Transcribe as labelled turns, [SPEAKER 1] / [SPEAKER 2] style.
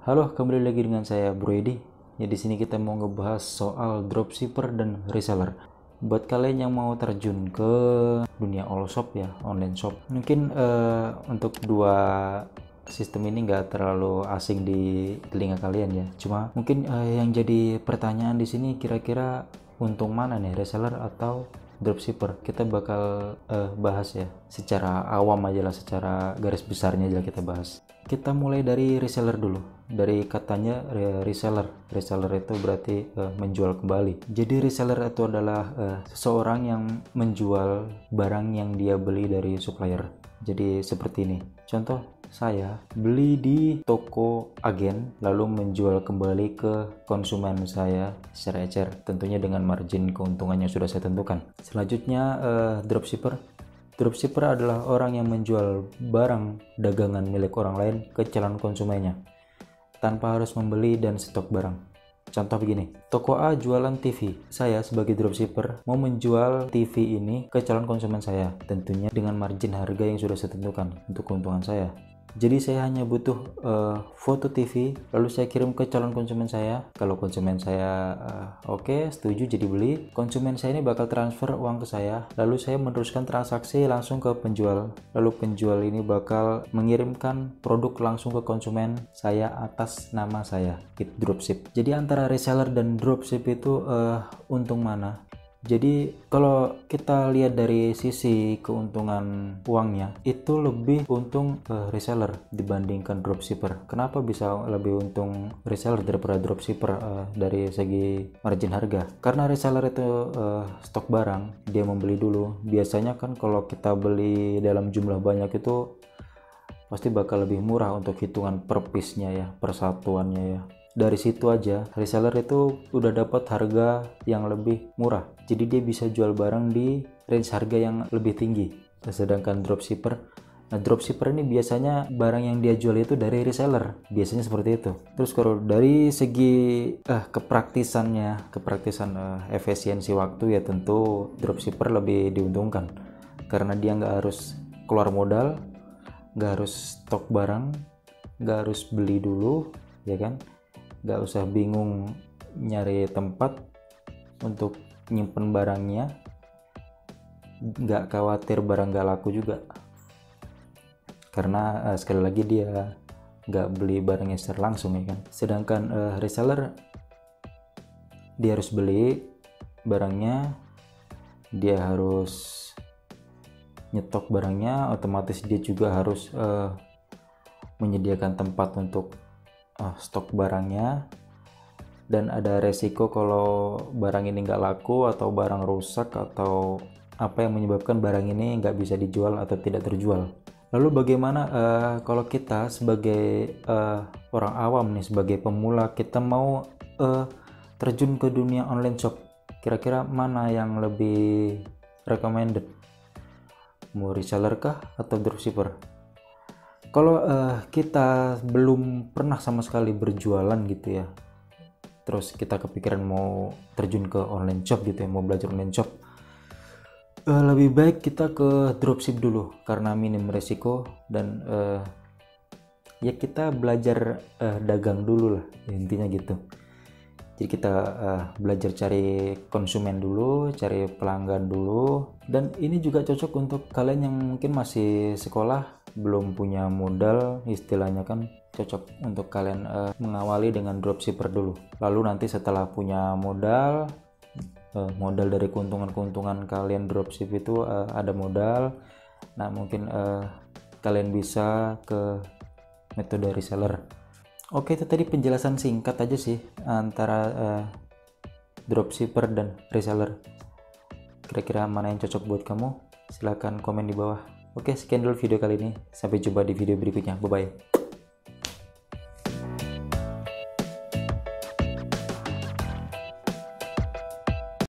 [SPEAKER 1] Halo, kembali lagi dengan saya Bro Edi. Ya, di sini kita mau ngebahas soal dropshipper dan reseller. Buat kalian yang mau terjun ke dunia all shop ya, online shop, mungkin untuk dua sistem ini nggak terlalu asing di telinga kalian ya. Cuma mungkin yang jadi pertanyaan di sini kira-kira untung mana nih, reseller atau dropshipper? Kita bakal bahas ya secara awam aja lah, secara garis besarnya aja kita bahas. Kita mulai dari reseller dulu. Dari katanya reseller itu berarti menjual kembali. Jadi reseller itu adalah seseorang yang menjual barang yang dia beli dari supplier. Jadi seperti ini contoh, saya beli di toko agen lalu menjual kembali ke konsumen saya secara ecer, tentunya dengan margin keuntungan yang sudah saya tentukan. Selanjutnya dropshipper adalah orang yang menjual barang dagangan milik orang lain ke calon konsumennya tanpa harus membeli dan stok barang. Contoh begini, toko A jualan TV. Saya sebagai dropshipper mau menjual TV ini ke calon konsumen saya, tentunya dengan margin harga yang sudah saya tentukan untuk keuntungan saya. Jadi saya hanya butuh foto TV, lalu saya kirim ke calon konsumen saya. Kalau konsumen saya oke, setuju jadi beli, konsumen saya ini bakal transfer uang ke saya, lalu saya meneruskan transaksi langsung ke penjual. Lalu penjual ini bakal mengirimkan produk langsung ke konsumen saya atas nama saya, gitu, dropship. Jadi antara reseller dan dropship itu untung mana? Jadi kalau kita lihat dari sisi keuntungan uangnya, itu lebih untung reseller dibandingkan dropshipper. Kenapa bisa lebih untung reseller daripada dropshipper dari segi margin harga? Karena reseller itu stok barang, dia membeli dulu. Biasanya kan kalau kita beli dalam jumlah banyak itu pasti bakal lebih murah untuk hitungan per piece-nya ya, per satuannya ya. Dari situ aja reseller itu udah dapat harga yang lebih murah, jadi dia bisa jual barang di range harga yang lebih tinggi. Sedangkan dropshipper ini biasanya barang yang dia jual itu dari reseller, biasanya seperti itu. Terus kalau dari segi kepraktisan efisiensi waktu ya, tentu dropshipper lebih diuntungkan karena dia nggak harus keluar modal, nggak harus stok barang, nggak harus beli dulu ya kan, nggak usah bingung nyari tempat untuk nyimpen barangnya, nggak khawatir barang nggak laku juga karena sekali lagi dia nggak beli barangnya secara langsung ya kan. Sedangkan reseller dia harus beli barangnya, dia harus nyetok barangnya, otomatis dia juga harus menyediakan tempat untuk stok barangnya, dan ada resiko kalau barang ini nggak laku atau barang rusak atau apa yang menyebabkan barang ini nggak bisa dijual atau tidak terjual. Lalu bagaimana kalau kita sebagai orang awam nih, sebagai pemula, kita mau terjun ke dunia online shop, kira-kira mana yang lebih recommended? Mau reseller kah atau dropshipper? Kalau kita belum pernah sama sekali berjualan gitu ya, terus kita kepikiran mau terjun ke online shop gitu ya, mau belajar online shop, lebih baik kita ke dropship dulu karena minim resiko dan ya kita belajar dagang dulu lah, intinya gitu. Jadi kita belajar cari konsumen dulu, cari pelanggan dulu, dan ini juga cocok untuk kalian yang mungkin masih sekolah, belum punya modal istilahnya kan, cocok untuk kalian mengawali dengan dropshipper dulu. Lalu nanti setelah punya modal dari keuntungan kalian dropship itu ada modal, nah mungkin kalian bisa ke metode reseller. Oke, itu tadi penjelasan singkat aja sih antara dropshipper dan reseller. Kira-kira mana yang cocok buat kamu? Silahkan komen di bawah. Oke, sekian dulu video kali ini. Sampai jumpa di video berikutnya. Bye-bye.